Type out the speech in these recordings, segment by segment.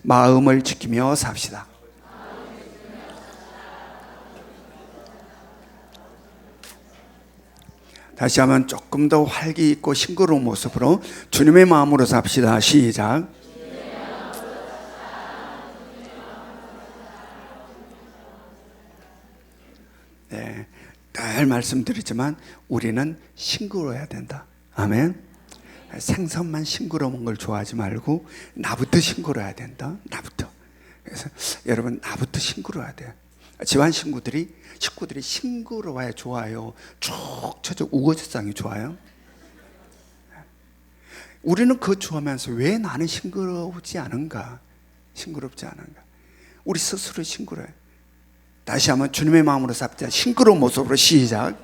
마음을 지키며 삽시다. 다시 한번 조금 더 활기 있고 싱그러운 모습으로 주님의 마음으로 삽시다. 시작. 네, 늘 말씀드리지만 우리는 싱그러워야 된다. 아멘. 생선만 싱그러운 걸 좋아하지 말고 나부터 싱그러워야 된다. 나부터. 그래서 여러분 나부터 싱그러워야 돼요. 집안 식구들이 싱그러워야 좋아요. 쭉 쳐져 우거지상이 좋아요. 우리는 그거 좋아하면서 왜 나는 싱그럽지 않은가? 우리 스스로 싱그러워요. 다시 한번 주님의 마음으로 삽시다. 싱그러운 모습으로 시작.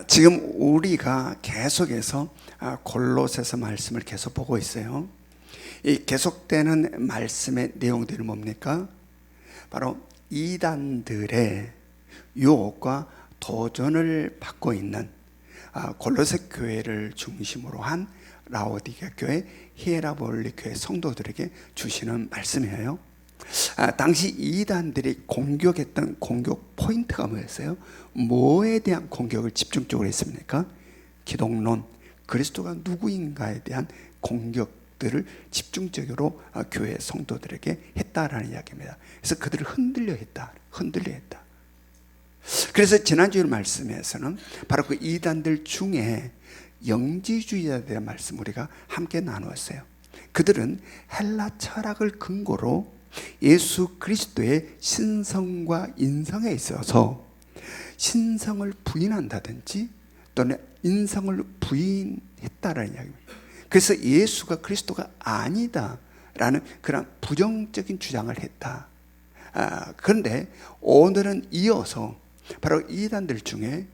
지금 우리가 계속해서 골로새서 말씀을 계속 보고 있어요. 이 계속되는 말씀의 내용들이 뭡니까? 바로 이단들의 유혹과 도전을 받고 있는 골로새 교회를 중심으로 한 라오디게 교회, 히에라볼리 교회 성도들에게 주시는 말씀이에요. 당시 이단들이 공격했던 공격 포인트가 뭐였어요? 뭐에 대한 공격을 집중적으로 했습니까? 기독론, 그리스도가 누구인가에 대한 공격들을 집중적으로 교회 성도들에게 했다라는 이야기입니다. 그래서 그들을 흔들려 했다. 그래서 지난주 말씀에서는 바로 그 이단들 중에 영지주의자에 대한 말씀 우리가 함께 나누었어요. 그들은 헬라 철학을 근거로 예수 그리스도의 신성과 인성에 있어서 신성을 부인한다든지 또는 인성을 부인했다라는 이야기입니다. 그래서 예수가 그리스도가 아니다라는 그런 부정적인 주장을 했다. 그런데 오늘은 이어서 바로 이단들 중에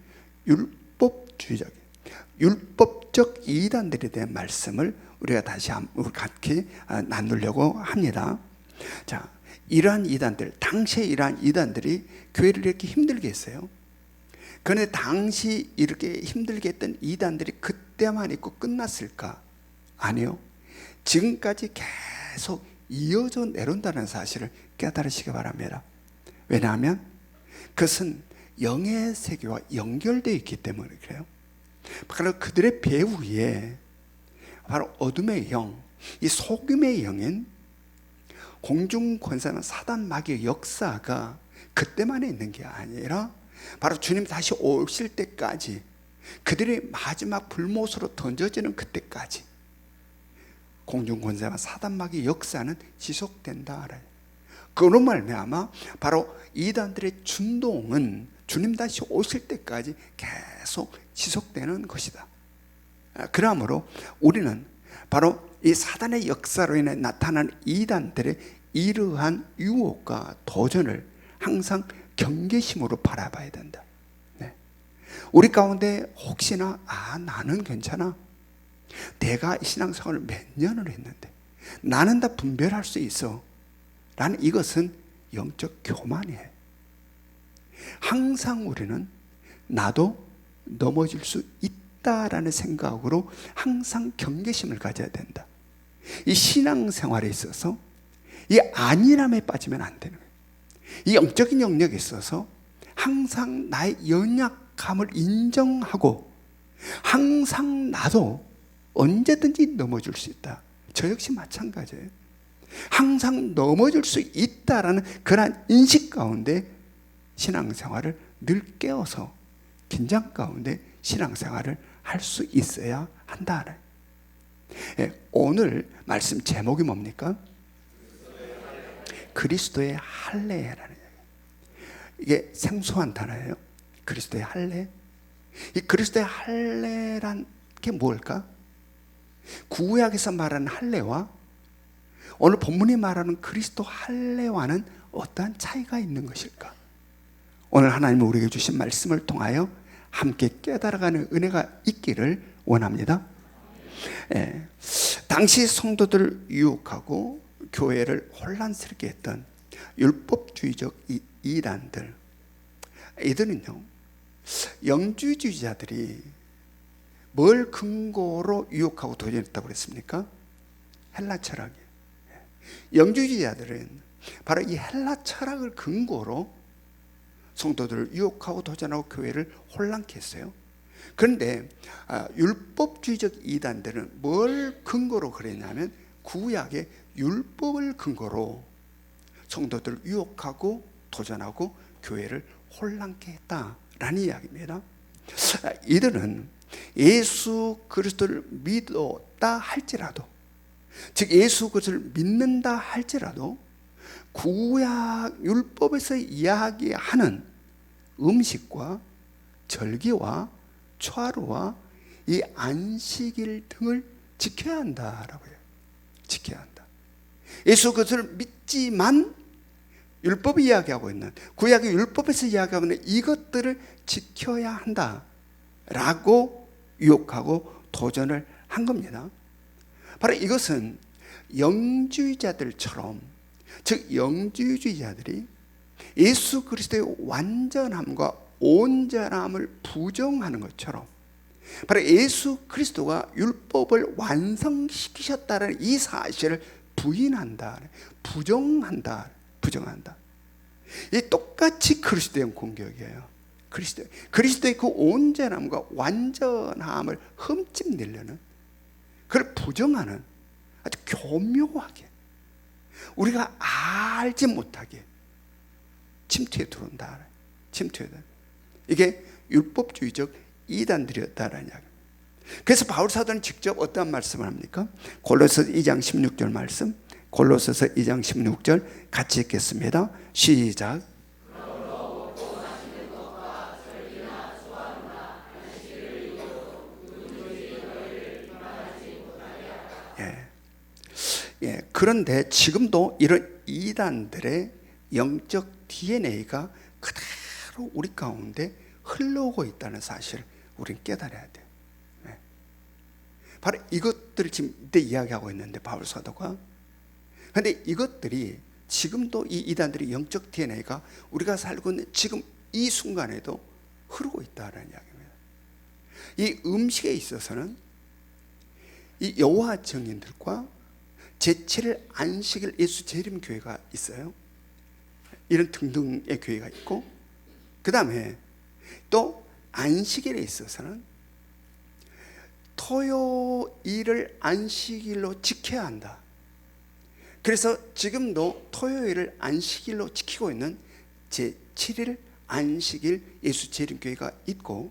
율법적 이단들에 대한 말씀을 우리가 다시 한번 같이 나누려고 합니다. 자, 이러한 이단들, 당시에 이러한 이단들이 교회를 이렇게 힘들게 했어요. 그런데 당시 이렇게 힘들게 했던 이단들이 그때만 있고 끝났을까? 아니요. 지금까지 계속 이어져 내려온다는 사실을 깨달으시기 바랍니다. 왜냐하면 그것은 영의 세계와 연결되어 있기 때문에 그래요. 바로 그들의 배후에 바로 어둠의 영, 이 속임의 영인 공중권세나 사단 마귀의 역사가 그때만에 있는 게 아니라 바로 주님 다시 오실 때까지, 그들의 마지막 불못으로 던져지는 그때까지 공중권세와 사단 마귀의 역사는 지속된다. 그로 말미암아 바로 이단들의 준동은 주님 다시 오실 때까지 계속 지속되는 것이다. 그러므로 우리는 바로 이 사단의 역사로 인해 나타난 이단들의 이러한 유혹과 도전을 항상 경계심으로 바라봐야 된다. 네. 우리 가운데 혹시나 나는 괜찮아, 내가 신앙생활을 몇 년을 했는데 나는 다 분별할 수 있어 라는 이것은 영적 교만이에요. 항상 우리는 나도 넘어질 수 있다라는 생각으로 항상 경계심을 가져야 된다. 이 신앙생활에 있어서 이 안일함에 빠지면 안 되는 거예요. 이 영적인 영역에 있어서 항상 나의 연약함을 인정하고 항상 나도 언제든지 넘어질 수 있다. 저 역시 마찬가지예요. 항상 넘어질 수 있다라는 그러한 인식 가운데 신앙생활을 늘 깨워서 긴장 가운데 신앙생활을 할 수 있어야 한다. 오늘 말씀 제목이 뭡니까? 그리스도의 할례라는 얘기예요. 이게 생소한 단어예요. 그리스도의 할례. 이 그리스도의 할례란 게 뭘까? 구약에서 말하는 할례와 오늘 본문이 말하는 그리스도 할례와는 어떠한 차이가 있는 것일까? 오늘 하나님이 우리에게 주신 말씀을 통하여 함께 깨달아가는 은혜가 있기를 원합니다. 당시 성도들을 유혹하고 교회를 혼란스럽게 했던 율법주의적 이단들, 이들은요 영주주의자들이 뭘 근거로 유혹하고 도전했다고 그랬습니까? 헬라 철학이에요. 영주주의자들은 바로 이 헬라 철학을 근거로 성도들을 유혹하고 도전하고 교회를 혼란케 했어요. 그런데 율법주의적 이단들은 뭘 근거로 그랬냐면 구약의 율법을 근거로 성도들을 유혹하고 도전하고 교회를 혼란케 했다라는 이야기입니다. 이들은 예수 그리스도를 믿었다 할지라도, 즉 예수 그리스도를 믿는다 할지라도 구약 율법에서 이야기하는 음식과 절기와 초하루와 이 안식일 등을 지켜야 한다라고 해요. 지켜야 한다. 예수 그리스도를 믿지만 율법이 이야기하고 있는, 구약의 율법에서 이야기하고 있는 이것들을 지켜야 한다라고 유혹하고 도전을 한 겁니다. 바로 이것은 영주의자들처럼, 즉 영주주의자들이 예수 그리스도의 완전함과 온전함을 부정하는 것처럼 바로 예수 그리스도가 율법을 완성시키셨다는 이 사실을 부인한다, 부정한다. 이 똑같이 그리스도의 공격이에요. 그리스도의 그 온전함과 완전함을 흠집내려는, 그걸 부정하는, 아주 교묘하게 우리가 알지 못하게 침투에 들어온다. 이게 율법주의적 이단들이었다라는 이야기. 그래서 바울 사도는 직접 어떠한 말씀을 합니까? 골로새서 2장 16절 말씀, 골로새서 2장 16절 같이 읽겠습니다. 시작. 그런데 지금도 이런 이단들의 영적 DNA가 그대로 우리 가운데 흘러오고 있다는 사실을 우리는 깨달아야 돼요. 바로 이것들을 지금 이때 이야기하고 있는데 바울 사도가, 그런데 이것들이 지금도 이 이단들의 영적 DNA가 우리가 살고 있는 지금 이 순간에도 흐르고 있다는 이야기입니다. 이 음식에 있어서는 이 여호와 증인들과 제7일 안식일 예수 재림 교회가 있어요. 이런 등등의 교회가 있고, 그 다음에 또 안식일에 있어서는 토요일을 안식일로 지켜야 한다. 그래서 지금도 토요일을 안식일로 지키고 있는 제7일 안식일 예수 재림 교회가 있고,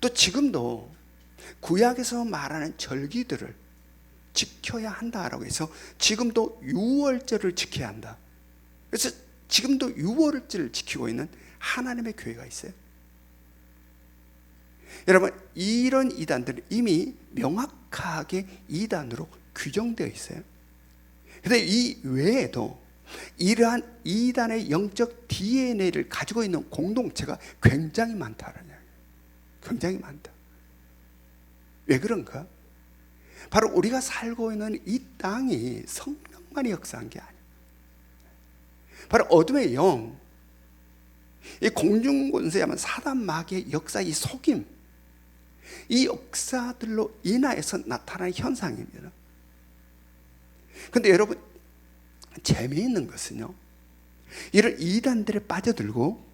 또 지금도 구약에서 말하는 절기들을 지켜야 한다라고 해서 지금도 유월절을 지켜야 한다. 그래서 지금도 유월절을 지키고 있는 하나님의 교회가 있어요. 여러분, 이런 이단들은 이미 명확하게 이단으로 규정되어 있어요. 그런데 이 외에도 이러한 이단의 영적 DNA를 가지고 있는 공동체가 굉장히 많다라는 이야기예요. 굉장히 많다. 왜 그런가? 바로 우리가 살고 있는 이 땅이 성령만이 역사한 게 아니에요. 바로 어둠의 영, 이 공중권세하면 사단 마귀의 역사, 이 속임, 이 역사들로 인하여서 나타나는 현상입니다. 그런데 여러분, 재미있는 것은요, 이런 이단들에 빠져들고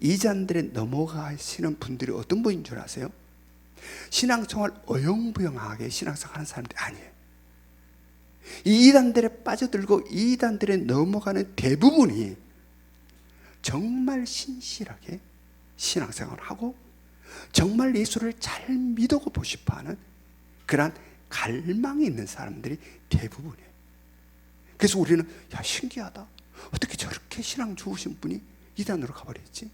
이단들에 넘어가시는 분들이 어떤 분인 줄 아세요? 신앙생활 어영부영하게 신앙생활 하는 사람들이 아니에요. 이 이단들에 빠져들고 이단들에 넘어가는 대부분이 정말 신실하게 신앙생활을 하고 정말 예수를 잘 믿어보고 싶어하는 그러한 갈망이 있는 사람들이 대부분이에요. 그래서 우리는 야, 신기하다, 어떻게 저렇게 신앙 좋으신 분이 이단으로 가버렸지?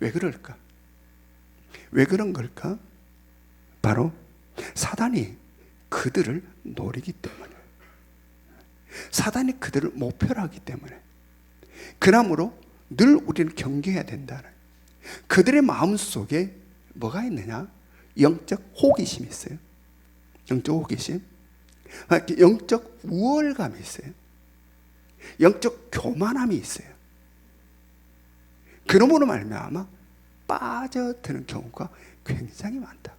왜 그럴까? 왜 그런 걸까? 바로 사단이 그들을 노리기 때문에, 사단이 그들을 목표로 하기 때문에, 그러므로 늘 우리는 경계해야 된다는, 그들의 마음속에 뭐가 있느냐? 영적 호기심이 있어요. 영적 호기심, 영적 우월감이 있어요. 영적 교만함이 있어요. 그러므로 말미암아 빠져드는 경우가 굉장히 많다.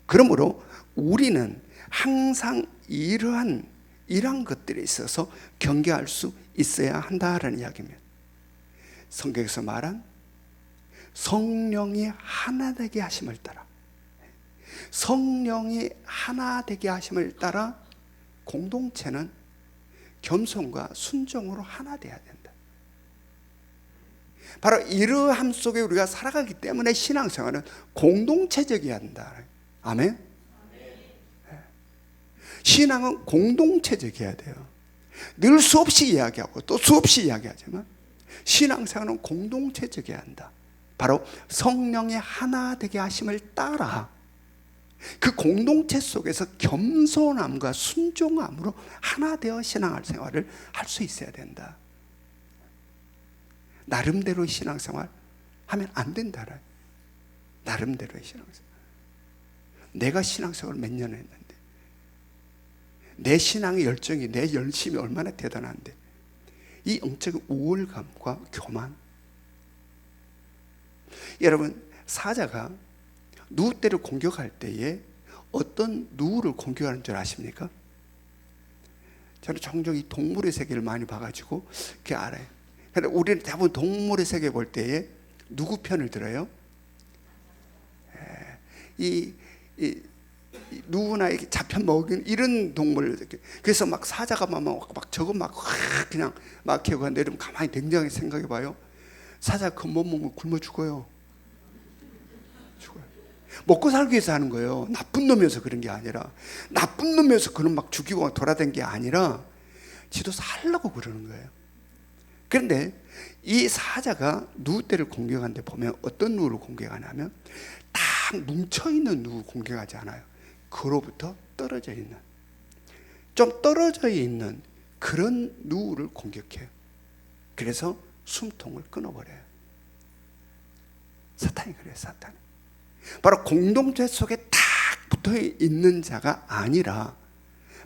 그러므로 우리는 항상 이러한 것들에 있어서 경계할 수 있어야 한다라는 이야기입니다. 성경에서 말한 성령이 하나 되게 하심을 따라, 성령이 하나 되게 하심을 따라 공동체는 겸손과 순종으로 하나 돼야 된다. 바로 이러함 속에 우리가 살아가기 때문에 신앙생활은 공동체적이어야 한다. 아멘? 신앙은 공동체적이어야 돼요. 늘 수없이 이야기하고 또 수없이 이야기하지만 신앙생활은 공동체적이어야 한다. 바로 성령이 하나 되게 하심을 따라 그 공동체 속에서 겸손함과 순종함으로 하나 되어 신앙생활을 할 수 있어야 된다. 나름대로의 신앙생활 하면 안 된다. 나름대로의 신앙생활. 내가 신앙생활을 몇 년 했는데, 내 신앙의 열정이, 내 열심이 얼마나 대단한데, 이 영적인 우월감과 교만. 여러분, 사자가 누구 때를 공격할 때에 어떤 누구를 공격하는 줄 아십니까? 저는 종종 이 동물의 세계를 많이 봐가지고 그게 알아요. 근데 우리는 대부분 동물의 세계 볼 때에 누구 편을 들어요? 누구나 이렇게 잡혀 먹인 이런 동물. 그래서 막 사자가 막 저거 막 그냥 막 개고 내리면 가만히 냉정하게 생각해 봐요. 사자 그 못 먹으면 굶어 죽어요. 먹고 살기 위해서 하는 거예요. 나쁜 놈이어서 그런 게 아니라, 나쁜 놈이어서 그런 막 죽이고 돌아다닌 게 아니라 지도 살려고 그러는 거예요. 그런데 이 사자가 누구 때를 공격하는데 보면 어떤 누구를 공격하냐면 딱 뭉쳐있는 누구 공격하지 않아요. 그로부터 떨어져 있는, 좀 떨어져 있는 그런 누구를 공격해요. 그래서 숨통을 끊어버려요. 사탄이 그래요. 사탄이 바로 공동체 속에 딱 붙어있는 자가 아니라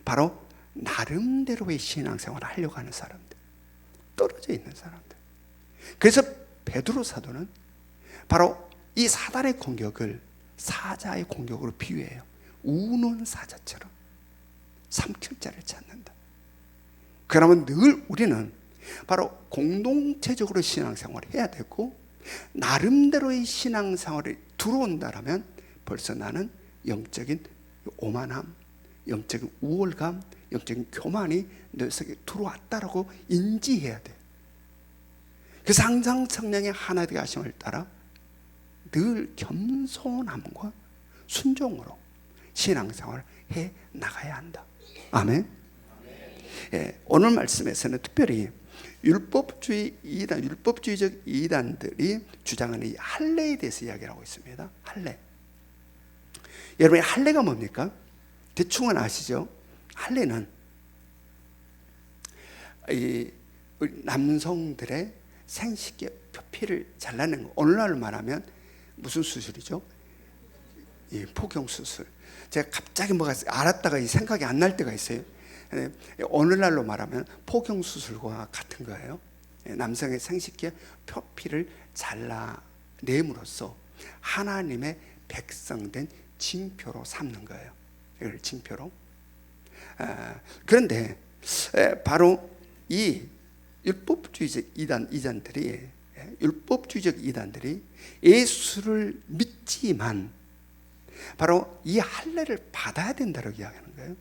바로 나름대로의 신앙생활을 하려고 하는 사람들, 떨어져 있는 사람들. 그래서 베드로 사도는 바로 이 사단의 공격을 사자의 공격으로 비유해요. 우는 사자처럼 삼킬 자를 찾는다. 그러면 늘 우리는 바로 공동체적으로 신앙생활을 해야 되고, 나름대로의 신앙생활이 들어온다라면 벌써 나는 영적인 오만함, 영적인 우월감, 영적인 교만이 내 속에 들어왔다라고 인지해야 돼. 그래서 항상 성령의 하나 되게 하심을 따라 늘 겸손함과 순종으로 신앙생활을 해 나가야 한다. 아멘. 예, 오늘 말씀에서는 특별히 율법주의적 이단들이 주장하는 이 할례에 대해서 이야기를 하고 있습니다. 할례. 여러분, 할례가 뭡니까? 대충은 아시죠? 할례는 이 남성들의 생식기 표피를 잘라내는 거. 오늘날로 말하면 무슨 수술이죠? 이 포경 수술. 제가 갑자기 뭐가 알았다가 생각이 안 날 때가 있어요. 오늘날로 말하면 포경 수술과 같은 거예요. 남성의 생식기의 표피를 잘라냄으로써 하나님의 백성된 징표로 삼는 거예요. 이걸 징표로. 그런데 바로 이 율법주의적 이단들이 예수를 믿지만 바로 이 할례를 받아야 된다고 이야기하는 거예요.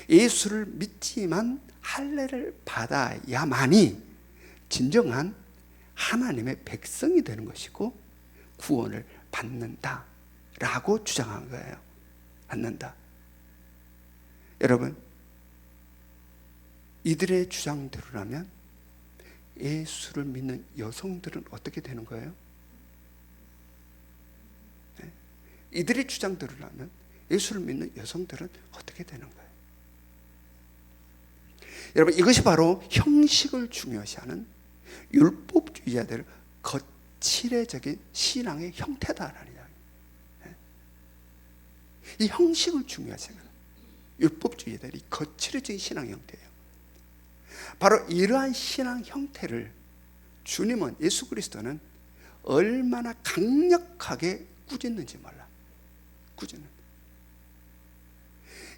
예수를 믿지만 할례를 받아야만이 진정한 하나님의 백성이 되는 것이고 구원을 받는다라고 주장한 거예요. 받는다. 여러분, 이들의 주장대로라면 예수를 믿는 여성들은 어떻게 되는 거예요? 이들의 주장대로라면 예수를 믿는 여성들은 어떻게 되는 거예요? 여러분, 이것이 바로 형식을 중요시하는 율법주의자들의 거칠애적인 신앙의 형태다라는 이야기예요. 이 형식을 중요시하는 율법주의자들이 거칠애적인 신앙 형태예요. 바로 이러한 신앙 형태를 주님은, 예수 그리스도는 얼마나 강력하게 꾸짖는지 몰라. 꾸짖는.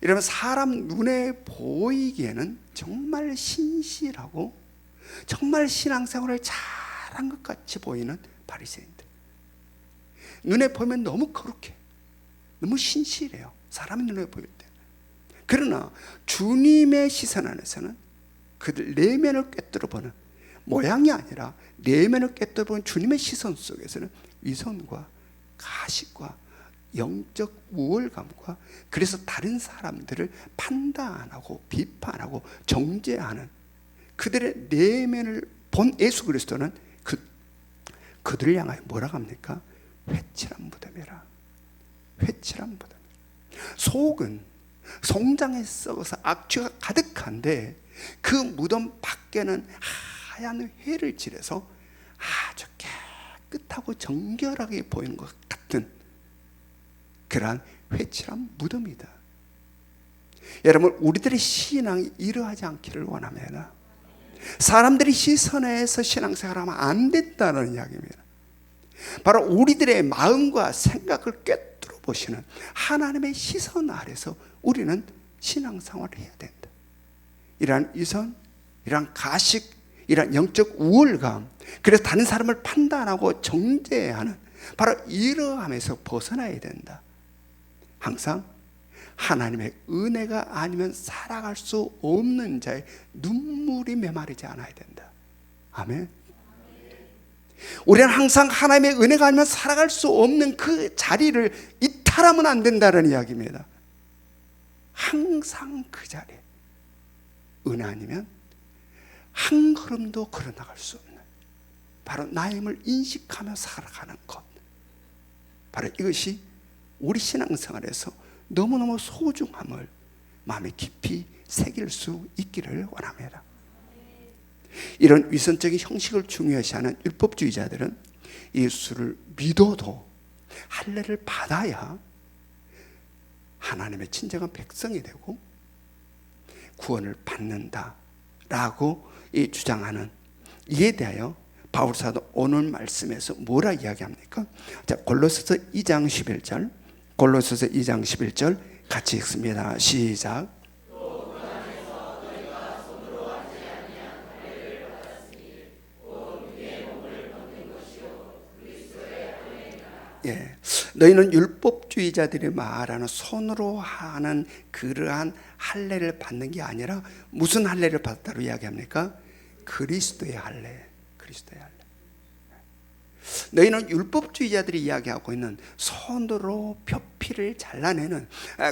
이러면 사람 눈에 보이기에는 정말 신실하고 정말 신앙생활을 잘한 것 같이 보이는 바리새인들. 눈에 보면 너무 거룩해. 너무 신실해요. 사람의 눈에 보일 때. 그러나 주님의 시선 안에서는 그들 내면을 꿰뚫어 보는, 모양이 아니라 내면을 꿰뚫어 보는 주님의 시선 속에서는 위선과 가식과 영적 우월감과, 그래서 다른 사람들을 판단하고 비판하고 정죄하는 그들의 내면을 본 예수 그리스도는 그들을 향하여 뭐라고 합니까? 회칠한 무덤이라. 회칠한 무덤. 속은 송장에 썩어서 악취가 가득한데 그 무덤 밖에는 하얀 회를 칠해서 아주 깨끗하고 정결하게 보이는 것 같은 그러한 회칠한 무덤이다. 여러분, 우리들의 신앙이 이러하지 않기를 원합니다. 사람들이 시선에서 신앙생활하면 안 된다는 이야기입니다. 바로 우리들의 마음과 생각을 꿰뚫어 보시는 하나님의 시선 아래서 우리는 신앙생활을 해야 된다. 이러한 위선, 이러한 가식, 이러한 영적 우월감, 그래서 다른 사람을 판단하고 정죄하는 바로 이러함에서 벗어나야 된다. 항상 하나님의 은혜가 아니면 살아갈 수 없는 자의 눈물이 메마르지 않아야 된다. 아멘. 우리는 항상 하나님의 은혜가 아니면 살아갈 수 없는 그 자리를 이탈하면 안 된다는 이야기입니다. 항상 그 자리에 은혜 아니면 한 걸음도 걸어나갈 수 없는, 바로 나의 힘을 인식하며 살아가는 것, 바로 이것이 우리 신앙생활에서 너무너무 소중함을 마음에 깊이 새길 수 있기를 원합니다. 이런 위선적인 형식을 중요시하는 율법주의자들은 예수를 믿어도 할례를 받아야 하나님의 친정한 백성이 되고 구원을 받는다라고 주장하는, 이에 대하여 바울사도 오늘 말씀에서 뭐라 이야기합니까? 자, 골로새서 2장 11절, 골로새서 2장 11절 같이 읽습니다. 시작. 예, 너희는 율법주의자들이 말하는 손으로 하는 그러한 할례를 받는 게 아니라 무슨 할례를 받았다고 이야기합니까? 그리스도의 할례. 그리스도의 할례. 너희는 율법주의자들이 이야기하고 있는 손으로 표피를 잘라내는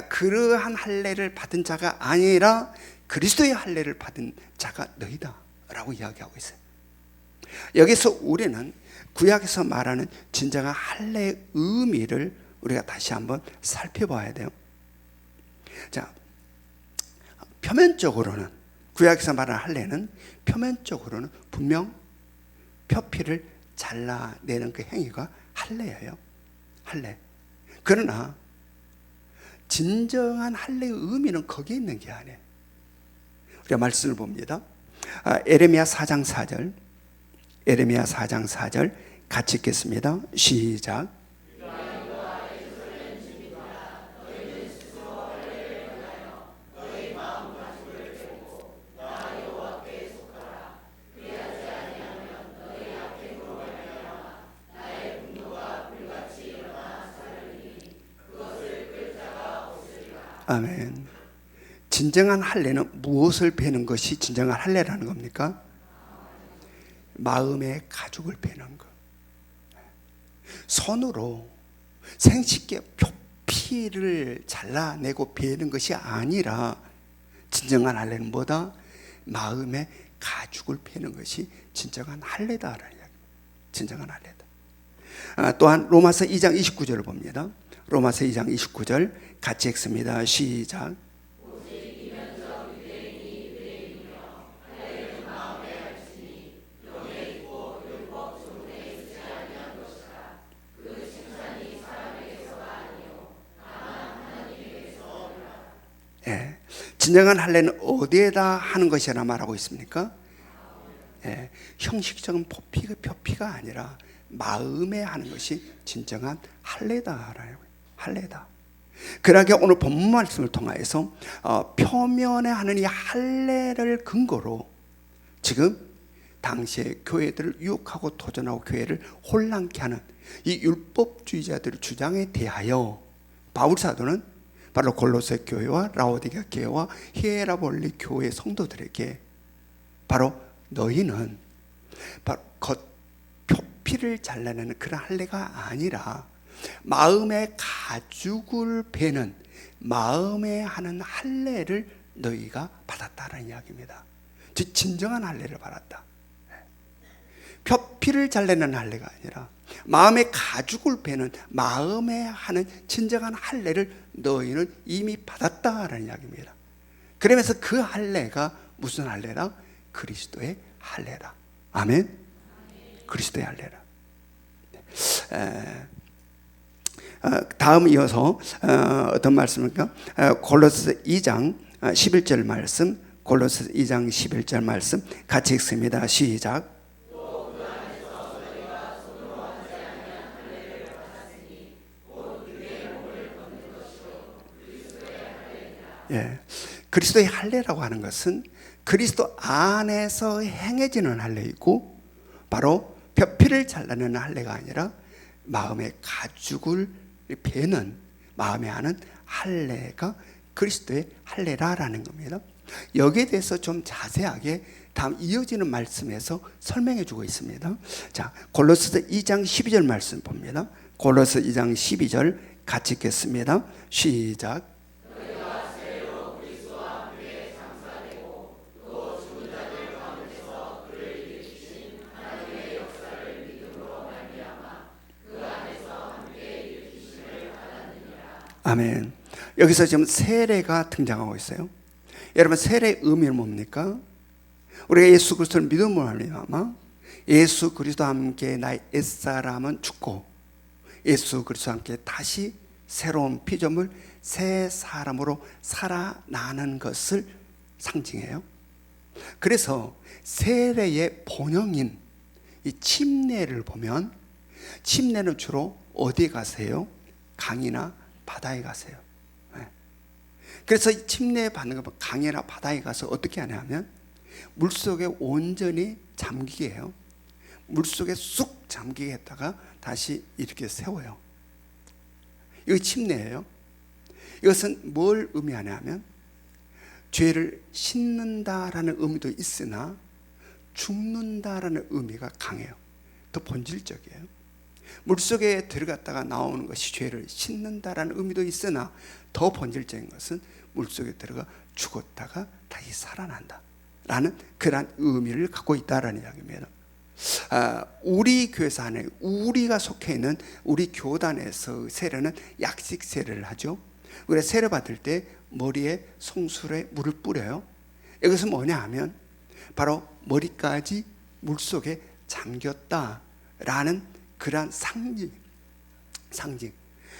그러한 할례를 받은 자가 아니라 그리스도의 할례를 받은 자가 너희다 라고 이야기하고 있어요. 여기서 우리는 구약에서 말하는 진정한 할례의 의미를 우리가 다시 한번 살펴봐야 돼요. 자, 표면적으로는, 구약에서 말하는 할례는 표면적으로는 분명 표피를 잘라내는 그 행위가 할례예요. 할례. 그러나 진정한 할례의 의미는 거기에 있는 게 아니에요. 우리가 말씀을 봅니다. 에레미야 4장 4절, 에레미야 4장 4절 같이 읽겠습니다. 시작. 아멘. 진정한 할례는 무엇을 베는 것이 진정한 할례라는 겁니까? 마음의 가죽을 베는 것. 손으로 생식계 표피를 잘라내고 베는 것이 아니라 진정한 할례는 뭐다? 마음의 가죽을 베는 것이 진정한 할례다라는 이야기입니다. 진정한 할례다. 또한 로마서 2장 29절을 봅니다. 로마서 2장 29절 같이 읽습니다. 시작. 예, 진정한 할례는 어디에다 하는 것이라 말하고 있습니까? 형식적인 표피가 아니라 마음에 하는 것이 진정한 할례다라는 거예요. 할례다. 그러하게 오늘 본문 말씀을 통하여서 표면에 하는 이 할례를 근거로 지금 당시에 교회들을 유혹하고 도전하고 교회를 혼란케 하는 이 율법주의자들의 주장에 대하여 바울 사도는 바로 골로새 교회와 라오디게아 교회와 히에라볼리 교회 성도들에게 바로 너희는 바로 표피를 잘라내는 그런 할례가 아니라 마음의 가죽을 베는 마음에 하는 할례를 너희가 받았다라는 이야기입니다. 즉 진정한 할례를 받았다. 표피를 잘라내는 할례가 아니라 마음의 가죽을 베는 마음에 하는 진정한 할례를 너희는 이미 받았다라는 이야기입니다. 그러면서 그 할례가 무슨 할례라? 그리스도의 할례라. 아멘. 그리스도의 할례라. 다음 이어서 어떤 말씀입니까? 골로새 2장 11절 말씀, 골로새 2장 11절 말씀 같이 읽습니다. 시작. 그리스도의 할례라고 하는 것은 그리스도 안에서 행해지는 할례이고 바로 표피를 잘라내는 할례가 아니라 마음의 가죽을 베는 마음에 하는 할례가 그리스도의 할례라라는 겁니다. 여기에 대해서 좀 자세하게 다음 이어지는 말씀에서 설명해 주고 있습니다. 자, 골로새 2장 12절 말씀 봅니다. 골로새 2장 12절 같이 읽겠습니다. 시작. 아멘. 여기서 지금 세례가 등장하고 있어요. 여러분 세례의 의미는 뭡니까? 우리가 예수 그리스도를 믿음으로 말미암아 예수 그리스도와 함께 나의 옛사람은 죽고 예수 그리스도와 함께 다시 새로운 피조물 새 사람으로 살아나는 것을 상징해요. 그래서 세례의 본영인 이 침례를 보면 침례는 주로 어디에 가세요? 강이나 바다에 가세요. 그래서 이 침례 받는 거 강이나 바다에 가서 어떻게 하냐면 물속에 온전히 잠기게 해요. 물속에 쑥 잠기게 했다가 다시 이렇게 세워요. 이거 침례예요. 이것은 뭘 의미하냐면 죄를 씻는다라는 의미도 있으나 죽는다라는 의미가 강해요. 더 본질적이에요. 물속에 들어갔다가 나오는 것이 죄를 씻는다라는 의미도 있으나 더 본질적인 것은 물속에 들어가 죽었다가 다시 살아난다 라는 그런 의미를 갖고 있다라는 이야기입니다. 우리 교회사 안에 우리가 속해 있는 우리 교단에서 세례는 약식 세례를 하죠. 우리가 세례 받을 때 머리에 송술에 물을 뿌려요. 이것은 뭐냐 하면 바로 머리까지 물속에 잠겼다라는 그러한 상징.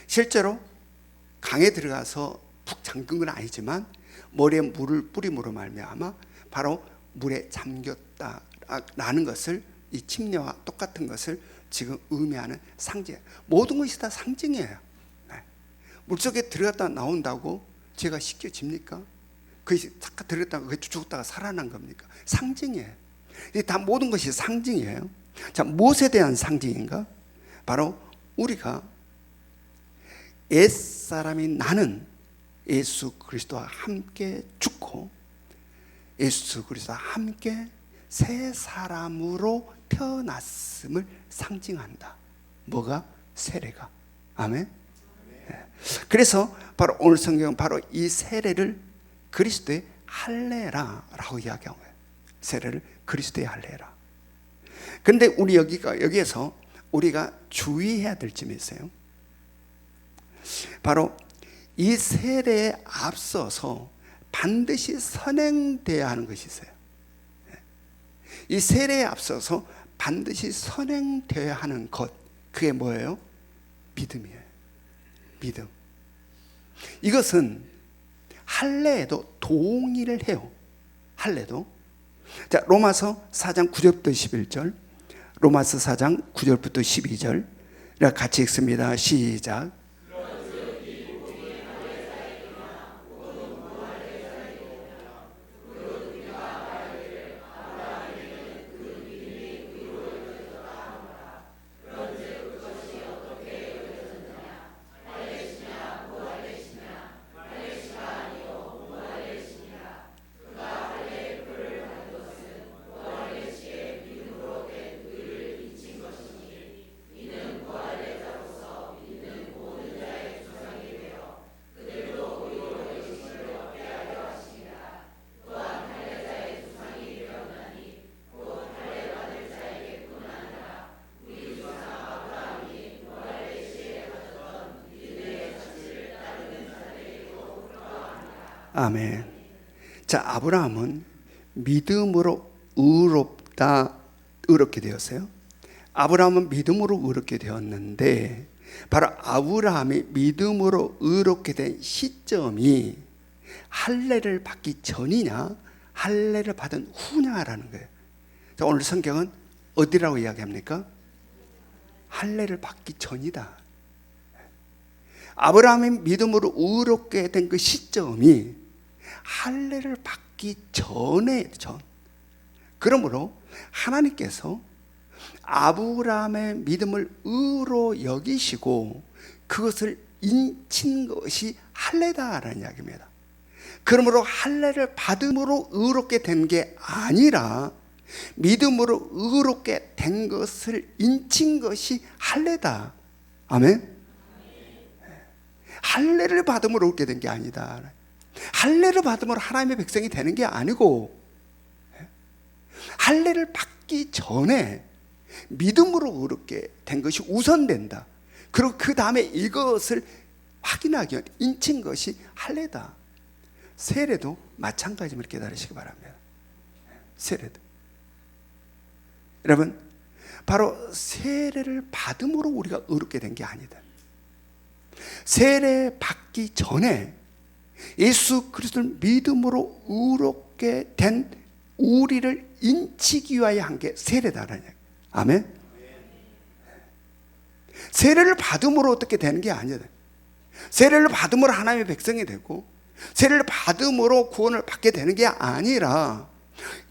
실제로 강에 들어가서 푹 잠근 건 아니지만 머리에 물을 뿌림으로 말미암아 바로 물에 잠겼다라는 것을 이 침례와 똑같은 것을 지금 의미하는 상징. 모든 것이 다 상징이에요. 물속에 들어갔다 나온다고 죄가 씻겨집니까? 그것이 잠깐 들어갔다가 죽었다가 살아난 겁니까? 상징이에요. 다 모든 것이 상징이에요. 자, 무엇에 대한 상징인가? 바로 우리가 옛사람인 나는 예수 그리스도와 함께 죽고 예수 그리스도와 함께 새 사람으로 태어났음을 상징한다. 뭐가? 세례가. 아멘. 그래서 바로 오늘 성경은 바로 이 세례를 그리스도의 할례라라고 이야기한 거예요. 세례를 그리스도의 할례라. 근데 우리 여기에서 우리가 주의해야 될 점이 있어요. 바로 이 세례에 앞서서 반드시 선행돼야 하는 것이 있어요. 이 세례에 앞서서 반드시 선행되어야 하는 것, 그게 뭐예요? 믿음이에요. 믿음. 이것은 할례에도 동의를 해요. 할례도 자, 로마서 4장 9절부터 11절, 로마서 4장 9절부터 12절 같이 읽습니다. 시작. 아멘. 자, 아브라함은 믿음으로 의롭게 되었어요. 아브라함은 믿음으로 의롭게 되었는데, 바로 아브라함이 믿음으로 의롭게 된 시점이 할례를 받기 전이냐, 할례를 받은 후냐라는 거예요. 자, 오늘 성경은 어디라고 이야기합니까? 할례를 받기 전이다. 아브라함이 믿음으로 의롭게 된 그 시점이 할례를 받기 전에 그러므로 하나님께서 아브라함의 믿음을 의로 여기시고 그것을 인친 것이 할례다라는 이야기입니다. 그러므로 할례를 받음으로 의롭게 된 게 아니라 믿음으로 의롭게 된 것을 인친 것이 할례다. 아멘. 할례를 받음으로 의롭게 된 게 아니다. 할례를 받음으로 하나님의 백성이 되는 게 아니고, 할례를 받기 전에 믿음으로 의롭게 된 것이 우선된다. 그리고 그 다음에 이것을 확인하기 위한 인친 것이 할례다. 세례도 마찬가지임을 깨달으시기 바랍니다. 세례도. 여러분, 바로 세례를 받음으로 우리가 의롭게 된 게 아니다. 세례 받기 전에 예수 그리스도를 믿음으로 의롭게 된 우리를 인치기 위하여 한 게 세례다라는 얘기예요. 아멘. 세례를 받음으로 어떻게 되는 게 아니야. 세례를 받음으로 하나님의 백성이 되고, 세례를 받음으로 구원을 받게 되는 게 아니라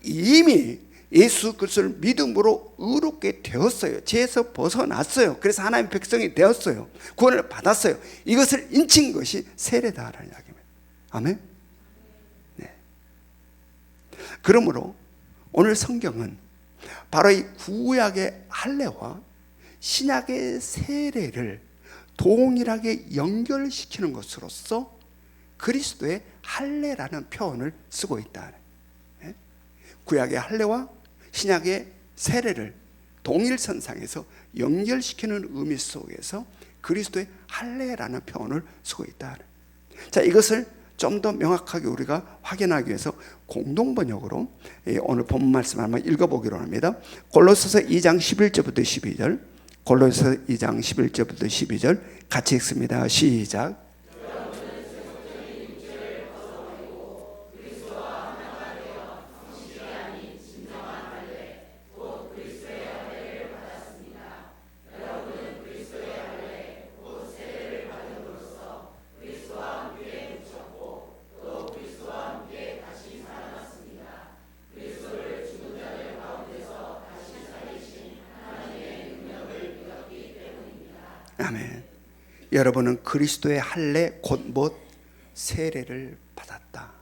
이미 예수 그리스도를 믿음으로 의롭게 되었어요. 죄에서 벗어났어요. 그래서 하나님의 백성이 되었어요. 구원을 받았어요. 이것을 인친 것이 세례다라는 이야기입니다. 아멘. 네. 그러므로 오늘 성경은 바로 이 구약의 할례와 신약의 세례를 동일하게 연결시키는 것으로서 그리스도의 할례라는 표현을 쓰고 있다. 구약의 할례와 신약의 세례를 동일선상에서 연결시키는 의미 속에서 그리스도의 할례라는 표현을 쓰고 있다. 자, 이것을 좀 더 명확하게 우리가 확인하기 위해서 공동번역으로 오늘 본문 말씀 한번 읽어보기로 합니다. 골로새서 2장 11절부터 12절, 골로새서 2장 11절부터 12절 같이 읽습니다. 시작. 아멘. 여러분은 그리스도의 할례 곧 세례를 받았다.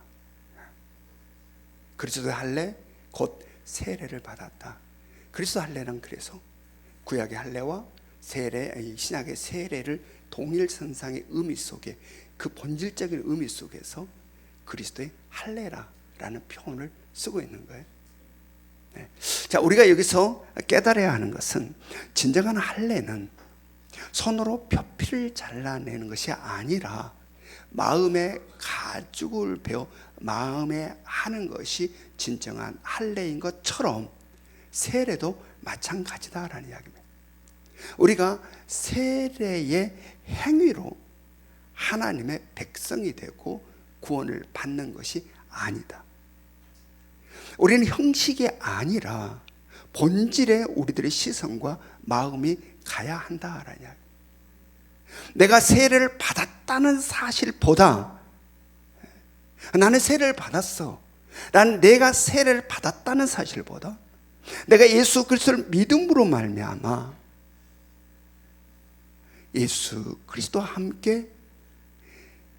그리스도의 할례 곧 세례를 받았다. 그리스도 할례는 그래서 구약의 할례와 세례, 신약의 세례를 동일선상의 의미 속에, 그 본질적인 의미 속에서 그리스도의 할례라는 표현을 쓰고 있는 거예요. 네. 자, 우리가 여기서 깨달아야 하는 것은 진정한 할례는 손으로 표피를 잘라내는 것이 아니라 마음의 가죽을 베어 마음에 하는 것이 진정한 할례인 것처럼 세례도 마찬가지다라는 이야기입니다. 우리가 세례의 행위로 하나님의 백성이 되고 구원을 받는 것이 아니다. 우리는 형식이 아니라 본질에 우리들의 시선과 마음이 가야 한다라는 이야기. 내가 세례를 받았다는 사실보다 나는 세례를 받았어, 난 내가 세례를 받았다는 사실보다 내가 예수 그리스도를 믿음으로 말미암아 예수 그리스도와 함께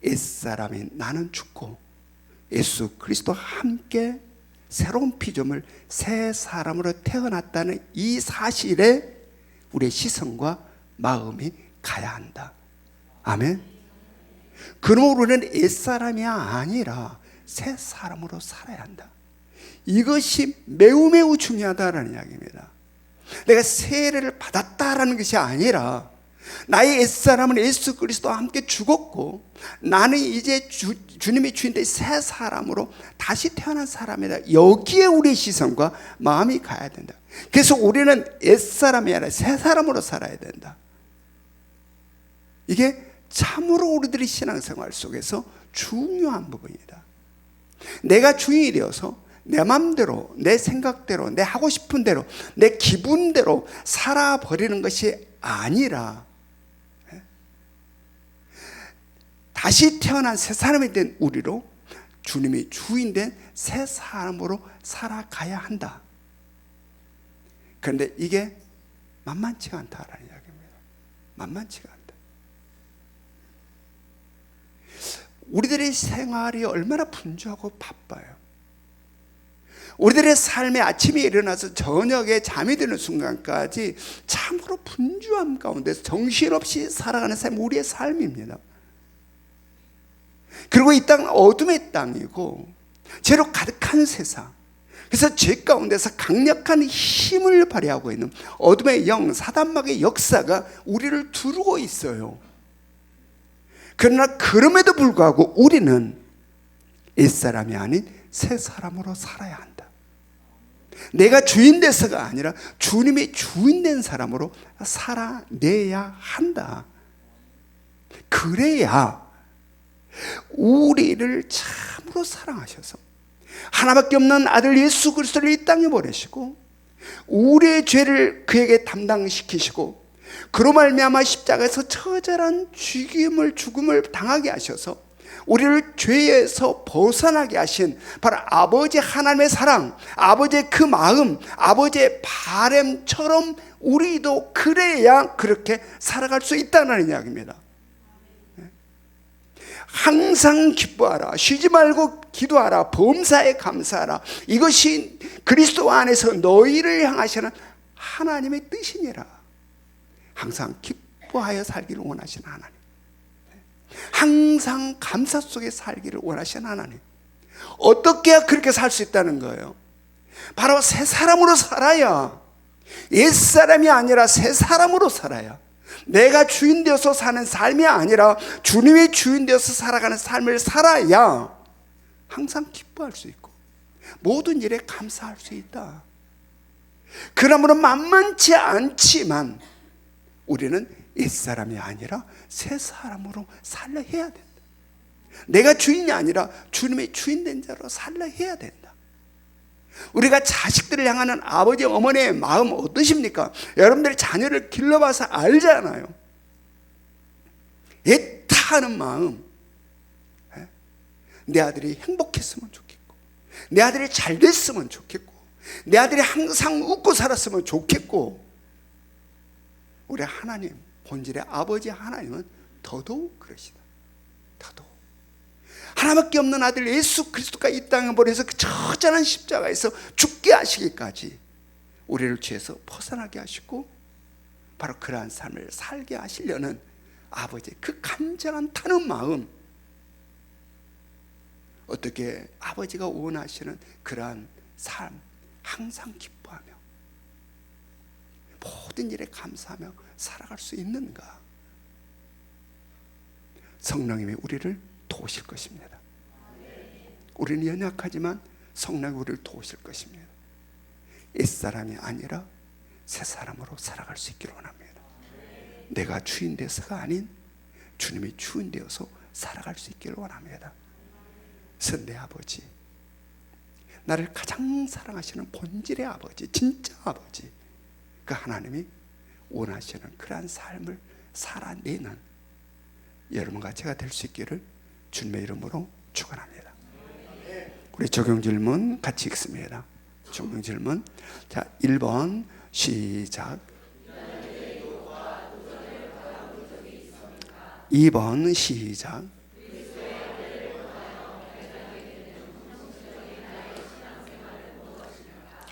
옛사람인 나는 죽고 예수 그리스도와 함께 새로운 피조물 새 사람으로 태어났다는 이 사실에 우리의 시선과 마음이 가야 한다. 아멘. 그러므로 우리는 옛사람이 아니라 새 사람으로 살아야 한다. 이것이 매우 매우 중요하다라는 이야기입니다. 내가 세례를 받았다라는 것이 아니라 나의 옛사람은 예수 그리스도와 함께 죽었고 나는 이제 주님의 주인된 새 사람으로 다시 태어난 사람이다. 여기에 우리의 시선과 마음이 가야 된다. 그래서 우리는 옛사람이 아니라 새 사람으로 살아야 된다. 이게 참으로 우리들의 신앙생활 속에서 중요한 부분이다. 내가 주인이 되어서 내 마음대로, 내 생각대로, 내 하고 싶은 대로, 내 기분대로 살아버리는 것이 아니라 다시 태어난 새 사람이 된 우리로 주님이 주인된 새 사람으로 살아가야 한다. 그런데 이게 만만치가 않다라는 이야기입니다. 만만치가 않다. 우리들의 생활이 얼마나 분주하고 바빠요. 우리들의 삶에 아침에 일어나서 저녁에 잠이 드는 순간까지 참으로 분주함 가운데서 정신없이 살아가는 삶이 우리의 삶입니다. 그리고 이 땅은 어둠의 땅이고 죄로 가득한 세상, 그래서 죄 가운데서 강력한 힘을 발휘하고 있는 어둠의 영, 사단마귀의 역사가 우리를 두르고 있어요. 그러나 그럼에도 불구하고 우리는 옛사람이 아닌 새 사람으로 살아야 한다. 내가 주인 돼서가 아니라 주님이 주인 된 사람으로 살아내야 한다. 그래야 우리를 참으로 사랑하셔서 하나밖에 없는 아들 예수 그리스도를 이 땅에 보내시고 우리의 죄를 그에게 담당시키시고 그로 말미암아 십자가에서 처절한 죽음을 당하게 하셔서 우리를 죄에서 벗어나게 하신 바로 아버지 하나님의 사랑, 아버지의 그 마음, 아버지의 바람처럼 우리도 그래야 그렇게 살아갈 수 있다는 이야기입니다. 항상 기뻐하라, 쉬지 말고 기도하라, 범사에 감사하라. 이것이 그리스도 안에서 너희를 향하시는 하나님의 뜻이니라. 항상 기뻐하여 살기를 원하시는 하나님, 항상 감사 속에 살기를 원하시는 하나님. 어떻게 해야 그렇게 살 수 있다는 거예요? 바로 새 사람으로 살아야, 옛사람이 아니라 새 사람으로 살아야, 내가 주인 되어서 사는 삶이 아니라 주님의 주인 되어서 살아가는 삶을 살아야 항상 기뻐할 수 있고 모든 일에 감사할 수 있다. 그러므로 만만치 않지만 우리는 옛사람이 아니라 새 사람으로 살려 해야 된다. 내가 주인이 아니라 주님의 주인된 자로 살려 해야 된다. 우리가 자식들을 향하는 아버지 어머니의 마음 어떠십니까? 여러분들이 자녀를 길러봐서 알잖아요. 애타하는 마음. 내 아들이 행복했으면 좋겠고, 내 아들이 잘 됐으면 좋겠고, 내 아들이 항상 웃고 살았으면 좋겠고. 우리 하나님, 본질의 아버지 하나님은 더더욱 그러시다. 더더욱 하나밖에 없는 아들 예수 그리스도가 이 땅에 보내서 그 처절한 십자가에서 죽게 하시기까지 우리를 죄에서 벗어나게 하시고 바로 그러한 삶을 살게 하시려는 아버지의 그 간절한 타는 마음, 어떻게 아버지가 원하시는 그러한 삶 항상 기뻐하며 모든 일에 감사하며 살아갈 수 있는가? 성령님이 우리를 도우실 것입니다. 우리는 연약하지만 성령이 우리를 도우실 것입니다. 옛사람이 아니라 새 사람으로 살아갈 수 있기를 원합니다. 내가 주인 되어서가 아닌 주님이 주인 되어서 살아갈 수 있기를 원합니다. 그래서 내 아버지, 나를 가장 사랑하시는 본질의 아버지, 진짜 아버지, 그 하나님이 원하시는 그러한 삶을 살아내는 여러분과 제가 될 수 있기를 주님의 이름으로 축원합니다. 우리 적용 질문 같이 읽습니다. 적용 질문. 자, 1번 시작. 2번 시작.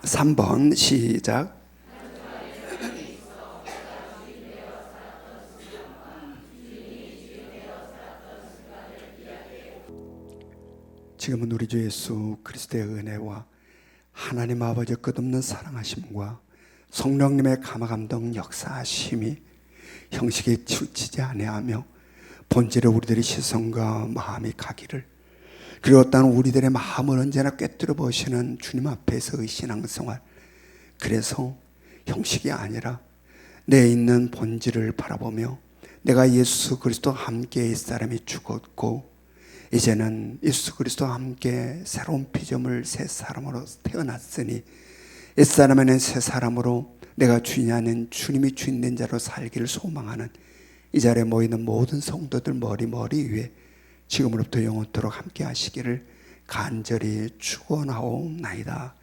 3번 시작. 지금은 우리 주 예수 그리스도의 은혜와 하나님 아버지의 끝없는 사랑하심과 성령님의 감화감동 역사하심이 형식에 치우치지 아니하며 본질의 우리들의 시선과 마음이 가기를, 그리고 또한 우리들의 마음을 언제나 꿰뚫어 보시는 주님 앞에서의 신앙생활, 그래서 형식이 아니라 내 있는 본질을 바라보며 내가 예수 그리스도와 함께 옛사람이 죽었고 이제는 예수 그리스도와 함께 새로운 피조물 새 사람으로 태어났으니 옛사람에는 새 사람으로 내가 주인이 아닌 주님이 주인된 자로 살기를 소망하는 이 자리에 모이는 모든 성도들 머리 위에 지금으로부터 영원토록 함께 하시기를 간절히 축원하옵나이다.